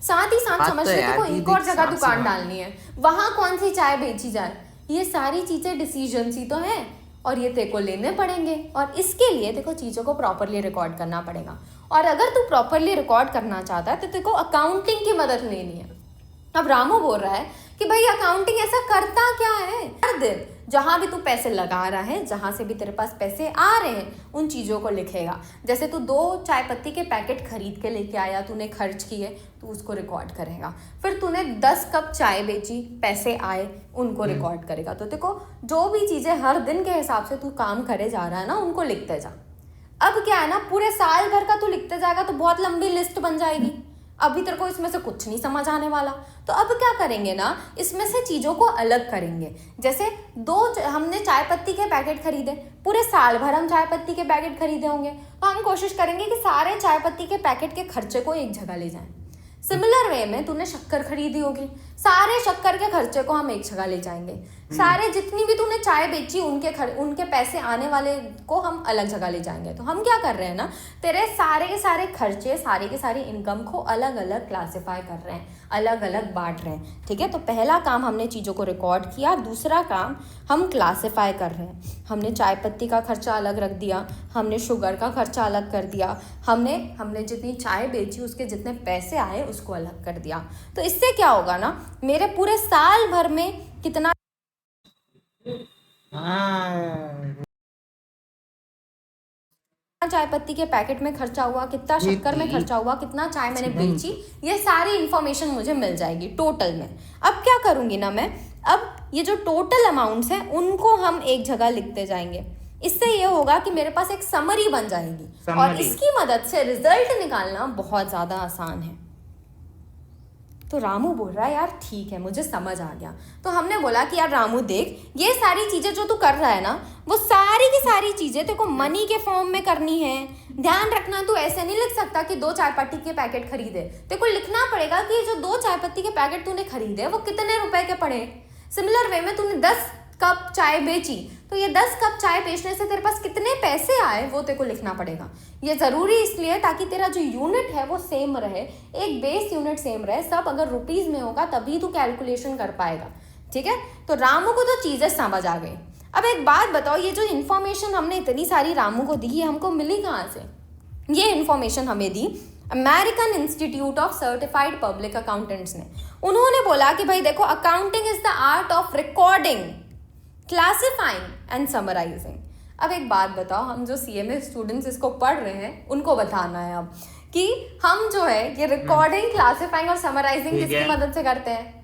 साथ ही साथ बात समझ तो ले यार तेको कि एक देख और जगह साफ सी दुकान बात है। डालनी है, वहां कौन सी चाय बेची जाए, ये सारी चीजें डिसीजंस ही तो है और ये तेको लेने पड़ेंगे। और इसके लिए तेको चीज़ों को प्रॉपरली रिकॉर्ड करना पड़ेगा। और अगर तू प्रॉपरली रिकॉर्ड करना चाहता है तो तेको अकाउंटिंग की मदद लेनी है। अब रामू बोल रहा है कि भाई अकाउंटिंग ऐसा करता क्या है, हर दिन जहां भी तू पैसे लगा रहा है, जहां से भी तेरे पास पैसे आ रहे हैं, उन चीज़ों को लिखेगा। जैसे तू 2 चाय पत्ती के पैकेट खरीद के लेके आया, तूने खर्च किए, तू उसको रिकॉर्ड करेगा। फिर तूने 10 कप चाय बेची, पैसे आए, उनको रिकॉर्ड करेगा। तो देखो जो भी चीज़ें हर दिन के हिसाब से तू काम करे जा रहा है ना, उनको लिखते जा। अब क्या है ना, पूरे साल भर का तू लिखते जाएगा तो बहुत लंबी लिस्ट बन जाएगी। अभी तेरे को इसमें से कुछ नहीं समझ आने वाला। तो अब क्या करेंगे ना, इसमें से चीज़ों को अलग करेंगे। जैसे हमने चाय पत्ती के पैकेट खरीदे, पूरे साल भर हम चाय पत्ती के पैकेट खरीदे होंगे, तो हम कोशिश करेंगे कि सारे चाय पत्ती के पैकेट के खर्चे को एक जगह ले जाएं। सिमिलर वे में तूने शक्कर खरीदी होगी, सारे शक्कर के खर्चे को हम एक जगह ले जाएंगे। सारे जितनी भी तूने चाय बेची उनके पैसे आने वाले को हम अलग जगह ले जाएंगे। तो हम क्या कर रहे हैं ना, तेरे सारे के सारे खर्चे, सारे के सारे इनकम को अलग अलग क्लासिफाई कर रहे हैं, अलग अलग बांट रहे हैं। ठीक है, तो पहला काम हमने चीज़ों को रिकॉर्ड किया, दूसरा काम हम क्लासिफाई कर रहे हैं। हमने चाय पत्ती का खर्चा अलग रख दिया, हमने शुगर का खर्चा अलग कर दिया, हमने जितनी चाय बेची उसके जितने पैसे आए उसको अलग कर दिया। तो इससे क्या होगा ना, मेरे पूरे साल भर में कितना चाय पत्ती के पैकेट में खर्चा हुआ, कितना शक्कर में खर्चा हुआ, कितना चाय मैंने बेची, ये सारी इंफॉर्मेशन मुझे मिल जाएगी टोटल में। अब क्या करूंगी ना मैं, अब ये जो टोटल अमाउंट्स हैं उनको हम एक जगह लिखते जाएंगे। इससे ये होगा कि मेरे पास एक समरी बन जाएगी और इसकी मदद से रिजल्ट निकालना बहुत ज़्यादा आसान है। तो रामू बोल रहा है यार ठीक है, मुझे समझ आ गया। तो हमने बोला कि यार रामू देख, ये सारी चीज़ें जो तू कर रहा है ना, वो सारी की सारी चीज़ें तेरे को मनी के फॉर्म में करनी है। ध्यान रखना, तू ऐसे नहीं लिख सकता कि 2 चाय पत्ती के पैकेट खरीदे। तेरे को लिखना पड़ेगा कि जो 2 चाय पत्ती के पैकेट तूने खरीदे वो कितने रुपए के पड़े। सिमिलर वे में तूने 10 कप चाय बेची, तो ये 10 कप चाय बेचने से तेरे पास कितने पैसे आए वो तेरे को लिखना पड़ेगा। ये ज़रूरी इसलिए ताकि तेरा जो यूनिट है वो सेम रहे, एक बेस यूनिट सेम रहे। सब अगर रुपीज़ में होगा तभी तू कैलकुलेशन कर पाएगा। ठीक है, तो रामू को तो चीज़ें समझ आ गई। अब एक बात बताओ, ये जो इन्फॉर्मेशन हमने इतनी सारी रामू को दी, ये हमको मिली कहाँ से? ये इन्फॉर्मेशन हमें दी American Institute of Certified Public Accountants ने। उन्होंने बोला कि भाई देखो, accounting is the art of recording, classifying and summarising. अब एक बात बताओ, हम जो CMA स्टूडेंट्स इसको पढ़ रहे हैं उनको बताना है अब कि हम जो है ये रिकॉर्डिंग, क्लासिफाइंग और समराइजिंग किसकी मदद से करते हैं।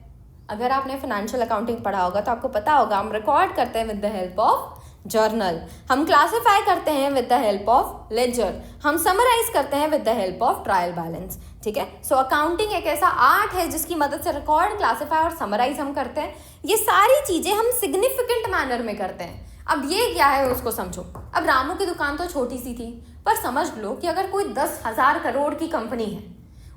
अगर आपने फाइनेंशियल अकाउंटिंग पढ़ा होगा तो आपको पता होगा, हम रिकॉर्ड करते हैं with the help of journal, हम क्लासिफाई करते हैं with the help of ledger, हम समराइज करते हैं with the help of trial balance. ठीक है, सो अकाउंटिंग एक ऐसा आर्ट है जिसकी मदद से रिकॉर्ड, क्लासिफाई और समराइज हम करते हैं। ये सारी चीजें हम सिग्निफिकेंट मैनर में करते हैं। अब ये क्या है उसको समझो। अब रामू की दुकान तो छोटी सी थी, पर समझ लो कि अगर कोई 10,000 करोड़ की कंपनी है,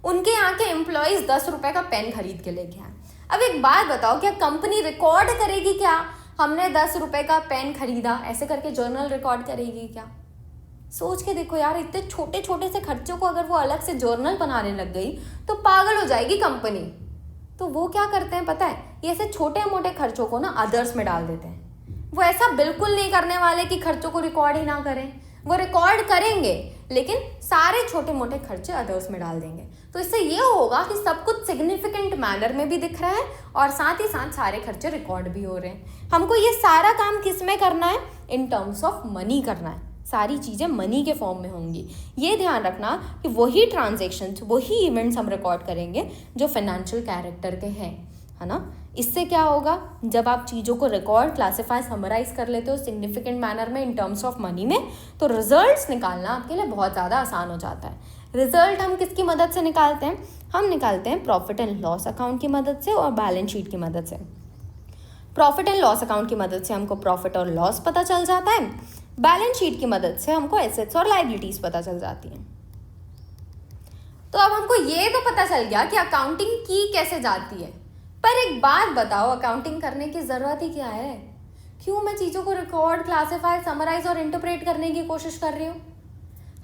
उनके यहाँ के एम्प्लॉयज 10 रुपए का पेन खरीद के लेके आए। अब एक बात बताओ, क्या कंपनी रिकॉर्ड करेगी क्या हमने 10 रुपए का पेन खरीदा, ऐसे करके जर्नल रिकॉर्ड करेगी क्या? सोच के देखो यार, इतने छोटे छोटे से खर्चों को अगर वो अलग से जर्नल बनाने लग गई तो पागल हो जाएगी कंपनी। तो वो क्या करते हैं पता है, ये ऐसे छोटे मोटे खर्चों को ना अदर्स में डाल देते हैं। वो ऐसा बिल्कुल नहीं करने वाले कि खर्चों को रिकॉर्ड ही ना करें, वो रिकॉर्ड करेंगे लेकिन सारे छोटे मोटे खर्चे अदर्स में डाल देंगे। तो इससे ये होगा कि सब कुछ सिग्निफिकेंट मैनर में भी दिख रहा है और साथ ही साथ सारे खर्चे रिकॉर्ड भी हो रहे हैं। हमको ये सारा काम किस में करना है? इन टर्म्स ऑफ मनी करना है। सारी चीज़ें मनी के फॉर्म में होंगी। ये ध्यान रखना कि वही ट्रांजेक्शन्स, वही इवेंट्स हम रिकॉर्ड करेंगे जो फाइनेंशियल कैरेक्टर के हैं, है ना। इससे क्या होगा, जब आप चीज़ों को रिकॉर्ड, क्लासिफाई, समराइज कर लेते हो सिग्निफिकेंट मैनर में इन टर्म्स ऑफ मनी में, तो रिजल्ट्स निकालना आपके लिए बहुत ज़्यादा आसान हो जाता है। रिजल्ट हम किसकी मदद से निकालते हैं? हम निकालते हैं प्रॉफिट एंड लॉस अकाउंट की मदद से और बैलेंस शीट की मदद से। प्रॉफिट एंड लॉस अकाउंट की मदद से हमको प्रॉफिट और लॉस पता चल जाता है, बैलेंस शीट की मदद से हमको एसेट्स और लायबिलिटीज पता चल जाती हैं। तो अब हमको ये तो पता चल गया कि अकाउंटिंग की कैसे जाती है, पर एक बात बताओ, अकाउंटिंग करने की ज़रूरत ही क्या है? क्यों मैं चीज़ों को रिकॉर्ड, क्लासिफाई, समराइज और इंटरप्रेट करने की कोशिश कर रही हूँ?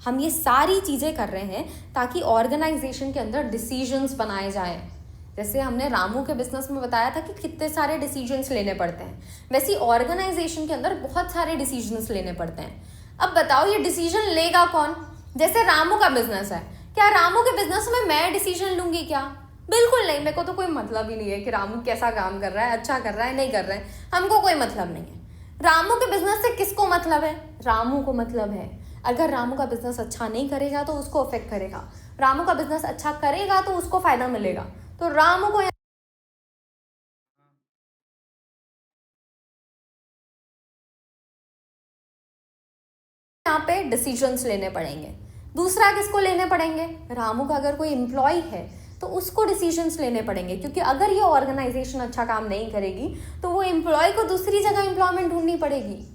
हम ये सारी चीज़ें कर रहे हैं ताकि ऑर्गेनाइजेशन के अंदर डिसीजंस बनाए जाएं। जैसे हमने रामू के बिजनेस में बताया था कि कितने सारे डिसीजंस लेने पड़ते हैं, वैसे ऑर्गेनाइजेशन के अंदर बहुत सारे डिसीजंस लेने पड़ते हैं। अब बताओ ये डिसीजन लेगा कौन? जैसे रामू का बिजनेस है, क्या रामू के बिजनेस में मैं डिसीजन लूंगी क्या? बिल्कुल नहीं। मेरे को तो कोई मतलब ही नहीं है कि रामू कैसा काम कर रहा है, अच्छा कर रहा है, नहीं कर रहा है, हमको कोई मतलब नहीं है। रामू के बिजनेस से किसको मतलब है? रामू को मतलब है। अगर रामू का बिजनेस अच्छा नहीं करेगा तो उसको अफेक्ट करेगा, रामू का बिजनेस अच्छा करेगा तो उसको फायदा मिलेगा। तो रामू को यहाँ पे डिसीजंस लेने पड़ेंगे। दूसरा किसको लेने पड़ेंगे? रामू का अगर कोई एम्प्लॉय है तो उसको डिसीजंस लेने पड़ेंगे, क्योंकि अगर ये ऑर्गेनाइजेशन अच्छा काम नहीं करेगी तो वो एम्प्लॉय को दूसरी जगह एम्प्लॉयमेंट ढूंढनी पड़ेगी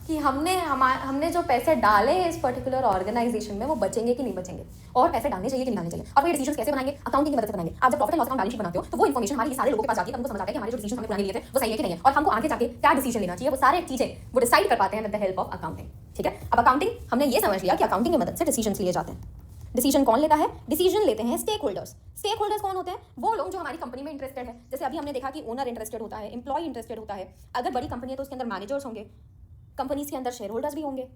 कि हमने जो पैसे डाले हैं इस पर्टिकुलर ऑर्गेनाइजेशन में वो बचेंगे कि नहीं बचेंगे, और पैसे डालने चाहिए कि नहीं डालने चाहिए। और ये डिसीजंस कैसे बनाएंगे? अकाउंटिंग की मदद से बनाएंगे। आप जब profit and loss account balance sheet बनाते हो तो वो इन्फॉर्मेशन हमारी सारे लोगों के पास जाती है, हमको समझ आता है कि हमारे जो डिसीजन हमने पुराने लिए थे वो सही है कि नहीं है, और हमको आगे जाके क्या डिसीजन लेना चाहिए वो सारे चीजें वो डिसाइड कर पाते हैं with the help of accounting. ठीक है, अब अकाउंटिंग हमने ये समझ लिया कि अकाउंटिंग की मदद से डिसीजन लिए जाते हैं। डिसीजन कौन लेता है? डिसीजन लेते हैं स्टेक होल्डर्स। स्टेक होल्डर्स कौन होते हैं? वो लोग जो हमारी कंपनी में इंटरेस्टेड है। जैसे अभी हमने देखा कि ओनर इंटरेस्टेड होता है, एम्प्लॉय इंटरेस्टेड होता है। अगर बड़ी कंपनी है तो उसके अंदर मैनेजर्स होंगे, कंपनीज के अंदर शेयर होल्डर्स भी होंगे,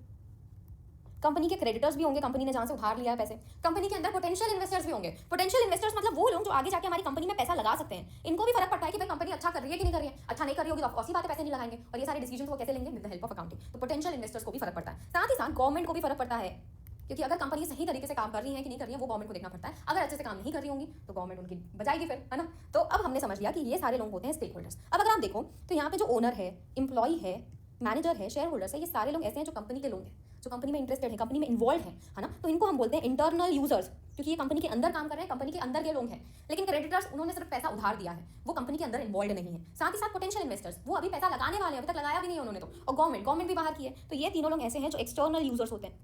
कंपनी के क्रेडिटर्स भी होंगे, कंपनी ने जहां से उधार लिया है पैसे। कंपनी के अंदर पोटेंशियल इन्वेस्टर्स भी होंगे। पोटेंशियल इन्वेस्टर्स मतलब वो लोग जो आगे जाके हमारी कंपनी में पैसा लगा सकते हैं। इनको भी फर्क पड़ता है कि भाई कंपनी अच्छा कर रही है कि नहीं कर रही है। अच्छा नहीं कर रही होगी तो ऑफ कोर्स ही बात है, पैसे नहीं लगाएंगे। और ये सारे डिसीजन वो कैसे लेंगे? With the help of accounting. तो पोटेंशियल इन्वेस्टर्स को भी फर्क पड़ता है। साथ ही साथ गवर्नमेंट को भी फर्क पड़ता है, क्योंकि अगर कंपनी सही तरीके से काम कर रही है कि नहीं कर रही है वो गवर्नमेंट को देखना पड़ता है। अगर अच्छे से काम नहीं कर रही होंगी तो गवर्नमेंट उनकी बजाएगी फिर, है ना। तो अब हमने समझ लिया कि ये सारे लोग होते हैं स्टेक होल्डर्स। अब अगर आप देखो तो यहाँ पे जो ओनर है, एम्प्लॉय है, मैनेजर है, शेयर होल्डर्स है, ये सारे लोग ऐसे हैं जो कंपनी के लोग हैं, जो कंपनी में इंटरेस्टेड है, कंपनी में इन्वॉल्व है ना। तो इनको हम बोलते हैं इंटरनल यूजर्स, क्योंकि ये कंपनी के अंदर काम कर रहे हैं, कंपनी के अंदर के लोग हैं। लेकिन क्रेडिटर्स उन्होंने सिर्फ पैसा उधार दिया है, वो कंपनी के अंदर इन्वॉल्व नहीं है। साथ ही साथ पोटेंशियल इन्वेस्टर्स, वो अभी पैसा लगाने वाले हैं, अभी तक लगाया भी नहीं है उन्होंने तो। और गवर्नमेंट भी बाहर की है। तो ये तीनों लोग ऐसे हैं जो एक्सटर्नल यूजर्स होते हैं।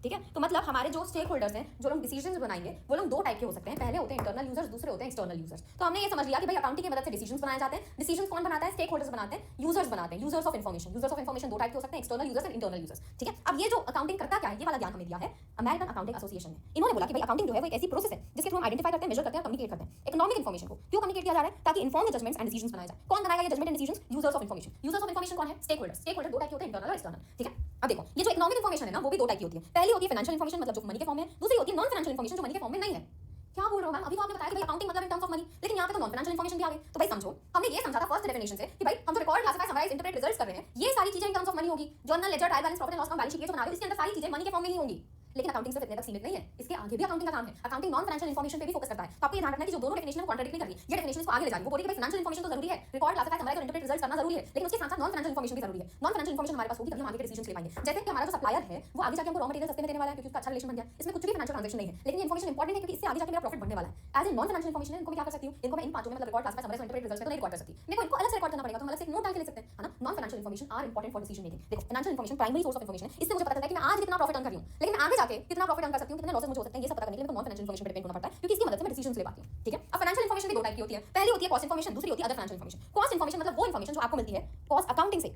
ठीक है, तो मतलब हमारे जो स्टेक होल्डर्स हैं, जो लोग डिसीजंस बनाएंगे, वो लोग दो टाइप के हो सकते हैं। पहले होते हैं इंटरनल यूजर्स, दूसरे होते हैं एक्सटर्नल यूजर्स। तो हमने ये समझ लिया कि भाई अकाउंटिंग की मदद से डिसीजंस बनाए जाते हैं। डिसीजंस कौन बनाता है? स्टेक होल्डर्स बनाते हैं, यूजर्स बनाते हैं, users of information. Users of information दो टाइप के हो सकते हैं, external users and internal users. ठीक है, अब ये जो अकाउंटिंग करता क्या है, ये वाला ज्ञान हमें दिया है अमेरिकन अकाउंटिंग एसोसिएशन ने। इन्होंने बोला कि भाई अकाउंटिंग जो है वो एक ऐसी प्रोसेस है जिसके थ्रू हम आइडेंटिफाई करते हैं, मेजर करते हैं, कम्युनिकेट करते हैं इकोनॉमिक इन्फॉर्मेशन को। क्यों कम्युनिकेट किया जा रहा है? ताकि इन्फॉर्म्ड जजमेंट्स एंड डिसीजंस बनाए जाए। कौन बनाएगा ये judgement and decisions? Users of information. Users of information कौन है? Stakeholders. स्टेक होल्डर दो टाइप के होते हैं, इंटरनल और एक्सटर्नल। ठीक है, अब देखो ये जो इकोनॉमिक इन्फॉर्मेशन है ना, वो भी दो टाइप की होती है। पहली होती है फाइनेंशियल इन्फॉर्मेशन, मतलब जो मनी के फॉर्म में, दूसरी होती है नॉन फाइनेंशियल इन्फॉर्मेशन, जो मनी के फॉर्म में नहीं है। क्या बोल रहा हूं मैं? अभी तो आपने बताया कि भाई अकाउंटिंग मतलब इन टर्म्स ऑफ मनी, लेकिन यहाँ पे तो नॉन फाइनेंशियल इन्फॉर्मेशन भी आ गई। तो भाई समझो, हमने ये समझा था फर्स्ट डेफिनेशन से कि भाई हम जो record, classify, summarise, interpret, results कर रहे हैं, ये सारी चीजें इन टर्म्स ऑफ मनी होगी। Journal, ledger, trial balance, profit and loss account, balance sheet, ये जो बना रहे हो इसके अंदर सारी चीजें मनी के फॉर्म में ही होंगी। लेकिन अकाउंटिंग सिर्फ इतने तक सीमित नहीं है, इसके आगे भी अकाउंटिंग का काम है। अकाउंटिंग नॉन फाइनेंशियल इन्फॉर्मेशन पे भी फोकस करता है। तो आपको ये ध्यान रखना है कि जो दोनों डेफिनेशन है वो कॉन्ट्रडिक्ट नहीं कर रही। ये डेफिनेशन इसको आगे ले जा रही है, वो बोल रही है कि फाइनेंशियल इन्फॉर्मेशन तो जरूरी है, रिकॉर्ड, क्लासिफाई, समराइज और इंटरप्रेट रिजल्ट्स करना जरूरी है, लेकिन उसके साथ साथ नॉन फाइनेंशियल इन्फॉर्मेशन भी जरूरी है। नॉन फाइनेंशियल इन्फॉर्मेशन हमारे पास होगी तभी हम आगे के डिसीजंस ले पाएंगे। जैसे कि हमारा जो सप्लायर है वो आगे जाके हमको रॉ मटेरियल सस्ते में देने वाला है, क्योंकि उसका अच्छा रिलेशन बन गया, इसमें कुछ भी फाइनेंशियल ट्रांजैक्शन नहीं है, लेकिन ये इन्फॉर्मेशन इंपॉर्टेंट है क्योंकि इससे आगे जाके मेरा प्रॉफिट बढ़ने वाला है। As a non financial information इनको मैं क्या कर सकती हूँ? इनको मैं इन पांचों में मतलब रिकॉर्ड, क्लासिफाई, समराइज और इंटरप्रेट रिजल्ट्स में तो नहीं रिकॉर्ड कर सकती, मेरे को इनको अलग से रिकॉर्ड करना पड़ेगा। तो हम अलग से एक नोट डाल के लिख सकते हैं, है ना। Non financial information are important for decision making. देखो financial information primary source of information है, इससे मुझे पता चलता है कि मैं आज कितना प्रॉफिट अर्न कर रही हूँ, लेकिन मैं आगे जाके कितना प्रॉफिट अर्न कर सकती हूँ, कितने लॉसेस मुझे हो सकते हैं, ये सब पता करने के लिए नॉन फाइनेंशियल इन्फॉर्मेशन पे डिपेंड होना पड़ता है, क्योंकि इसकी मदद से मैं डिसीजंस ले पाती हूँ। ठीक है, अब फाइनेंशियल इन्फॉर्मेशन भी दो टाइप की होती है। पहली होती है कॉस्ट इन्फॉर्मेशन, दूसरी होती है other financial information. Cost information मतलब वो इन्फॉर्मेशन जो आपको मिलती है कॉस्ट अकाउंटिंग से।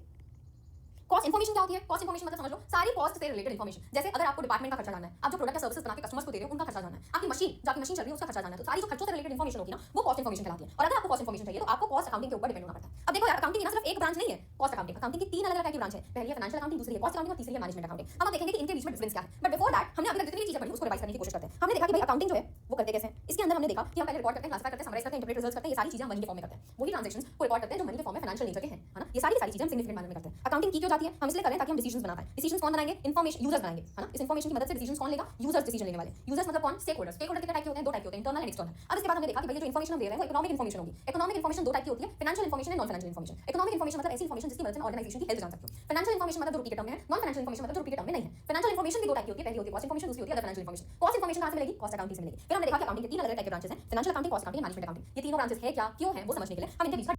कॉस्ट इन्फॉर्मेशन क्या होती है? कॉस्ट इन्फॉर्मेशन मतलब समझ लो सारी कॉस्ट से रिलेटेड इन्फॉर्मेशन। जैसे अगर आपको डिपार्टमेंट का खर्चा जानना है, आप जो प्रोडक्ट या सर्विसेज बना के कस्टमर्स को दे रहे हो उनका खर्चा जानना है, आपकी मशीन जो आपकी मशीन चल रही है उसका खर्चा जानना है, तो सारी जो खर्चों से रिलेटेड इन्फॉर्मेशन होगी ना वो कॉस्ट इन्फॉर्मेशन कहलाती है। और अगर आपको कॉस्ट इन्फॉर्मेशन चाहिए तो आपको कॉस्ट अकाउंटिंग के ऊपर डिपेंड होना पड़ता है। अब देखो यार, अकाउंटिंग ना सिर्फ एक ब्रांच नहीं है कॉस्ट अकाउंटिंग। अकाउंटिंग की तीन अलग अलग टाइप की ब्रांच है, पहली है फाइनेंशियल अकाउंटिंग, दूसरी है कॉस्ट अकाउंटिंग और तीसरी है मैनेजमेंट अकाउंटिंग। हम अब देखेंगे कि इनके बीच में डिफरेंस क्या है। बट बिफोर दैट हमने अभी तक जितनी चीजें पढ़ी उसको रिवाइज करने की कोशिश करते हैं। हमने देखा कि भाई अकाउंटिंग जो है वो करते कैसे हैं। इसके अंदर हमने देखा कि हम पहले रिकॉर्ड करते हैं, क्लासिफाई करते हैं, समराइज करते हैं, इंटरप्रेट रिजल्ट्स करते हैं, ये सारी चीजें हम मनी के फॉर्म में करते हैं। वही ट्रांजैक्शंस को रिकॉर्ड करते हैं जो मनी के फॉर्म में फाइनेंशियल नेचर के हैं, है ना। ये सारी चीजें हम सिग्निफिकेंट मैनर में करते हैं। अकाउंटिंग की क्यों जाती है? हम इसलिए करें ताकि हम डिसीजंस बना पाएं। डिसीजंस कौन बनाएंगे? इन्फॉर्मेशन यूजर्स बनाएंगे, है ना। इस इन्फॉर्मेशन की मदद से डिसीजंस कौन लेगा? यूजर्स डिसीजन लेने वाले। यूजर्स मतलब कौन? Stakeholders. स्टेक होल्डर कितने टाइप के होते हैं? दो टाइप के होते हैं, इंटरनल एंड एक्सटर्नल। अब इसके बाद हमने देखा कि भाई जो इन्फॉर्मेशन हम दे रहे हैं वो इकोनॉमिक इन्फॉर्मेशन होगी। इकोनॉमिक इन्फॉर्मेशन दो टाइप की होती है, financial information and non financial information. Economic information मतलब ऐसी इन्फॉर्मेशन जिसकी मदद से ऑर्गेनाइजेशन की हेल्थ जान सकते हो। फाइनेंशियल इन्फॉर्मेशन मतलब जो रुपये के टर्म में है, नॉन फाइनेंशियल इन्फॉर्मेशन मतलब जो रुपये के टर्म में नहीं है। फाइनेंशियल इन्फॉर्मेशन भी दो टाइप की होती है, पहली होती है कॉस्ट इन्फॉर्मेशन, दूसरी होती है other financial information. Cost information कहां से मिलेगी? कॉस्ट अकाउंटिंग से मिलेगी। फिर हमने देखा कि अकाउंटिंग के तीन अलग अलग टाइप के ब्रांचेस हैं, financial accounting, cost accounting, management accounting. ये तीनों ब्रांचेस है क्या, क्यों है, वो समझने के लिए हम इनके बीच का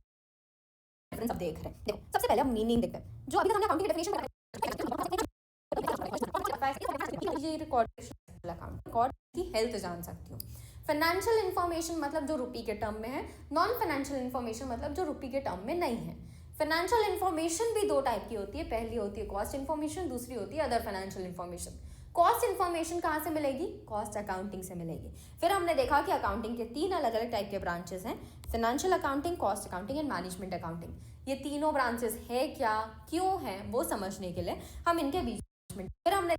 डिफरेंस अब देख रहे हैं। देखो सबसे पहले हम मीनिंग देखते हैं। जो अभी तक हमने अकाउंटिंग की डेफिनेशन बताई, रिकॉर्ड की हेल्थ जान सकती हूँ। फाइनेंशियल इन्फॉर्मेशन मतलब जो रुपये के टर्म में है, नॉन फाइनेंशियल इन्फॉर्मेशन मतलब जो रुपये के टर्म में नहीं है। फाइनेंशियल इन्फॉर्मेशन भी दो टाइप की होती है, पहली होती है कॉस्ट इन्फॉर्मेशन, दूसरी होती है other financial information. Cost information कहाँ से मिलेगी? कॉस्ट अकाउंटिंग से मिलेगी। फिर हमने देखा कि अकाउंटिंग के 3 अलग अलग टाइप के ब्रांचेस हैं, financial accounting, cost accounting and management accounting. ये तीनों ब्रांचेस है क्या, क्यों है, वो समझने के लिए हम इनके बीच में फिर हमने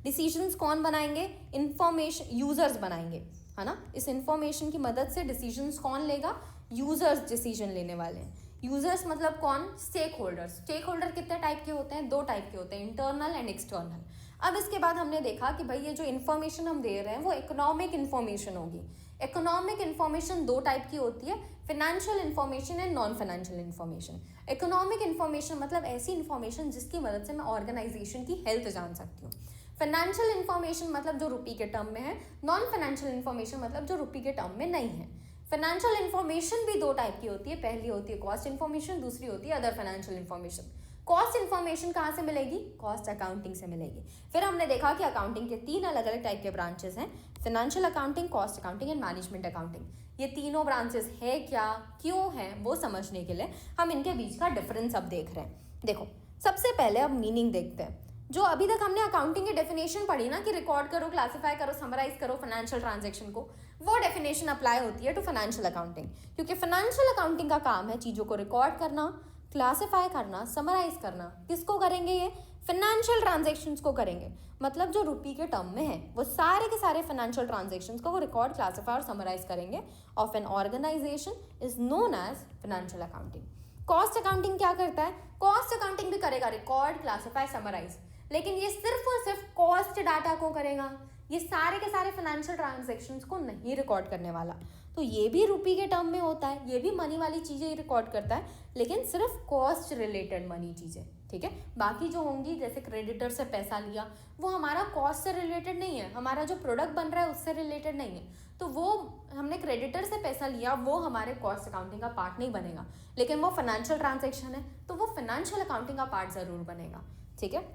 डिसीजंस कौन बनाएंगे? इंफॉर्मेशन यूजर्स बनाएंगे, है ना। इस इंफॉर्मेशन की मदद से डिसीजंस कौन लेगा? यूजर्स डिसीजन लेने वाले हैं। यूजर्स मतलब कौन? Stakeholders. स्टेक होल्डर कितने टाइप के होते हैं? 2 टाइप के होते हैं, इंटरनल एंड एक्सटर्नल। अब इसके बाद हमने देखा कि भाई ये जो इन्फॉर्मेशन हम दे रहे हैं वो इकोनॉमिक इन्फॉर्मेशन होगी। इकोनॉमिक इन्फॉर्मेशन 2 टाइप की होती है, financial information and non financial information. Economic information मतलब ऐसी इन्फॉर्मेशन जिसकी मदद से मैं ऑर्गेनाइजेशन की हेल्थ जान सकती हूँ। फाइनेंशियल इन्फॉर्मेशन मतलब जो रुपये के टर्म में है। नॉन फाइनेंशियल इन्फॉर्मेशन मतलब जो रुपये के टर्म में नहीं है। फाइनेंशियल इन्फॉर्मेशन भी 2 टाइप की होती है, पहली होती है कॉस्ट इन्फॉर्मेशन, दूसरी होती है other financial information. Cost information कहाँ से मिलेगी? कॉस्ट अकाउंटिंग से मिलेगी। फिर हमने देखा कि अकाउंटिंग के 3 अलग अलग टाइप के ब्रांचेस हैं, financial accounting, cost accounting and management accounting. ये तीनों ब्रांचेस है क्या, क्यों है, वो समझने के लिए हम इनके बीच का डिफरेंस अब देख रहे हैं। देखो, सबसे पहले अब मीनिंग देखते हैं। जो अभी तक हमने अकाउंटिंग की डेफिनेशन पढ़ी ना कि रिकॉर्ड करो, क्लासिफाई करो, समराइज करो फाइनेंशियल ट्रांजैक्शन को, वो डेफिनेशन अप्लाई होती है टू फाइनेंशियल अकाउंटिंग। क्योंकि फाइनेंशियल अकाउंटिंग का काम है चीज़ों को रिकॉर्ड करना, क्लासिफाई करना, समराइज करना। किसको करेंगे? ये फाइनेंशियल ट्रांजैक्शंस को करेंगे। मतलब जो रुपये के टर्म में है वो सारे के सारे फाइनेंशियल ट्रांजैक्शंस को वो रिकॉर्ड, क्लासिफाई और समराइज करेंगे of an organisation is known as financial accounting. Cost accounting क्या करता है? कॉस्ट अकाउंटिंग भी करेगा रिकॉर्ड, क्लासिफाई, समराइज, लेकिन ये सिर्फ और सिर्फ कॉस्ट डाटा को करेगा। ये सारे के सारे फाइनेंशियल ट्रांजैक्शंस को नहीं रिकॉर्ड करने वाला। तो ये भी रुपये के टर्म में होता है, ये भी मनी वाली चीज़ें रिकॉर्ड करता है, लेकिन सिर्फ कॉस्ट रिलेटेड मनी चीज़ें, ठीक है। बाकी जो होंगी, जैसे क्रेडिटर से पैसा लिया, वो हमारा कॉस्ट से रिलेटेड नहीं है, हमारा जो प्रोडक्ट बन रहा है उससे रिलेटेड नहीं है, तो वो हमने क्रेडिटर से पैसा लिया, वो हमारे कॉस्ट अकाउंटिंग का पार्ट नहीं बनेगा। लेकिन वो फाइनेंशियल ट्रांजैक्शन है तो वो फाइनेंशियल अकाउंटिंग का पार्ट ज़रूर बनेगा, ठीक है।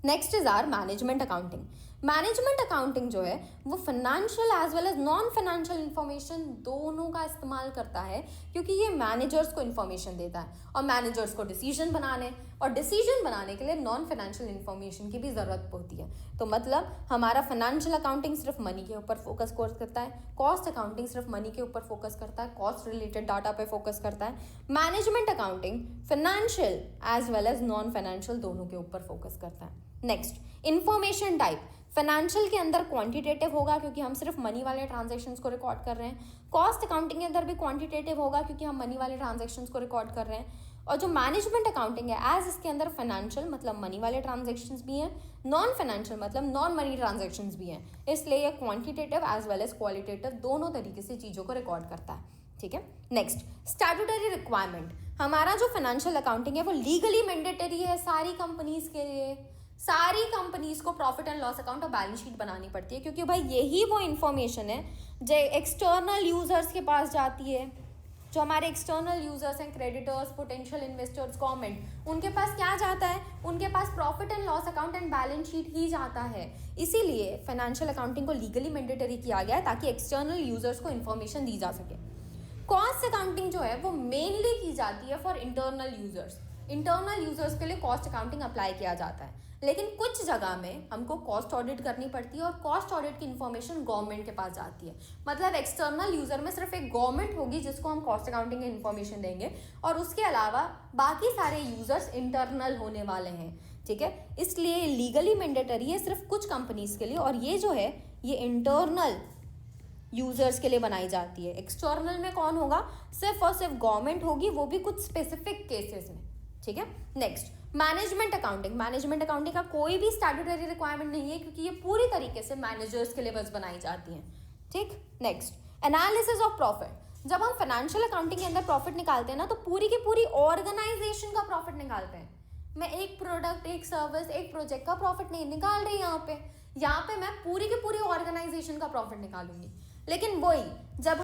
Next is our management accounting. Management accounting जो है वो financial as well as non financial information दोनों का इस्तेमाल करता है, क्योंकि ये मैनेजर्स को इन्फॉर्मेशन देता है और मैनेजर्स को डिसीजन बनाने, और डिसीजन बनाने के लिए नॉन फाइनेंशियल इन्फॉर्मेशन की भी ज़रूरत होती है। तो मतलब हमारा फाइनेंशियल अकाउंटिंग सिर्फ मनी के ऊपर फोकस करता है, कॉस्ट अकाउंटिंग सिर्फ मनी के ऊपर फोकस करता है, कॉस्ट रिलेटेड डाटा पे फोकस करता है। Management accounting financial as well as non financial दोनों के ऊपर फोकस करता है। Next, information type. फाइनेंशियल के अंदर क्वांटिटेटिव होगा क्योंकि हम सिर्फ मनी वाले ट्रांजैक्शंस को रिकॉर्ड कर रहे हैं। कॉस्ट अकाउंटिंग के अंदर भी क्वांटिटेटिव होगा क्योंकि हम मनी वाले ट्रांजैक्शंस को रिकॉर्ड कर रहे हैं। और जो मैनेजमेंट अकाउंटिंग है एज इसके अंदर फाइनेंशियल मतलब मनी वाले ट्रांजैक्शंस भी हैं, नॉन फाइनेंशियल मतलब नॉन मनी ट्रांजैक्शंस भी हैं, इसलिए ये quantitative as well as qualitative दोनों तरीके से चीज़ों को रिकॉर्ड करता है, ठीक है। Next, statutory requirement. हमारा जो फाइनेंशियल अकाउंटिंग है वो लीगली मैंडेटरी है सारी कंपनीज के लिए। सारी कंपनीज को प्रॉफिट एंड लॉस अकाउंट और बैलेंस शीट बनानी पड़ती है, क्योंकि भाई यही वो इन्फॉर्मेशन है जो एक्सटर्नल यूजर्स के पास जाती है। जो हमारे एक्सटर्नल यूजर्स हैं, क्रेडिटर्स, पोटेंशियल इन्वेस्टर्स, गवर्नमेंट, उनके पास क्या जाता है? उनके पास profit and loss account and balance sheet ही जाता है। इसीलिए फाइनेंशियल अकाउंटिंग को लीगली मैंडेटरी किया गया है ताकि एक्सटर्नल यूजर्स को इन्फॉर्मेशन दी जा सके। कॉस्ट अकाउंटिंग जो है वो मेनली की जाती है for internal users. Internal users के लिए कॉस्ट अकाउंटिंग अप्लाई किया जाता है, लेकिन कुछ जगह में हमको कॉस्ट ऑडिट करनी पड़ती है और कॉस्ट ऑडिट की इन्फॉर्मेशन गवर्नमेंट के पास जाती है। मतलब एक्सटर्नल यूजर में सिर्फ एक गवर्नमेंट होगी जिसको हम कॉस्ट अकाउंटिंग की इन्फॉर्मेशन देंगे, और उसके अलावा बाकी सारे यूजर्स इंटरनल होने वाले हैं, ठीक है। इसलिए लीगली मैंडेटरी है सिर्फ कुछ कंपनीज के लिए, और ये जो है ये इंटरनल यूजर्स के लिए बनाई जाती है। एक्सटर्नल में कौन होगा? सिर्फ और सिर्फ गवर्नमेंट होगी, वो भी कुछ स्पेसिफिक केसेस में, ठीक है। Next, management accounting. Management accounting का कोई भी स्टैट्यूटरी रिक्वायरमेंट नहीं है, क्योंकि ये पूरी तरीके से मैनेजर्स के लिए बस बनाई जाती हैं, ठीक। Next, analysis of profit. जब हम फाइनेंशियल अकाउंटिंग के अंदर प्रॉफिट निकालते हैं ना, तो पूरी की पूरी ऑर्गेनाइजेशन का प्रॉफिट निकालते हैं। मैं एक प्रोडक्ट, एक सर्विस, एक प्रोजेक्ट का प्रॉफिट नहीं निकाल रही यहाँ पे मैं पूरी की पूरी ऑर्गेनाइजेशन का प्रॉफिट निकालूंगी। लेकिन वही जब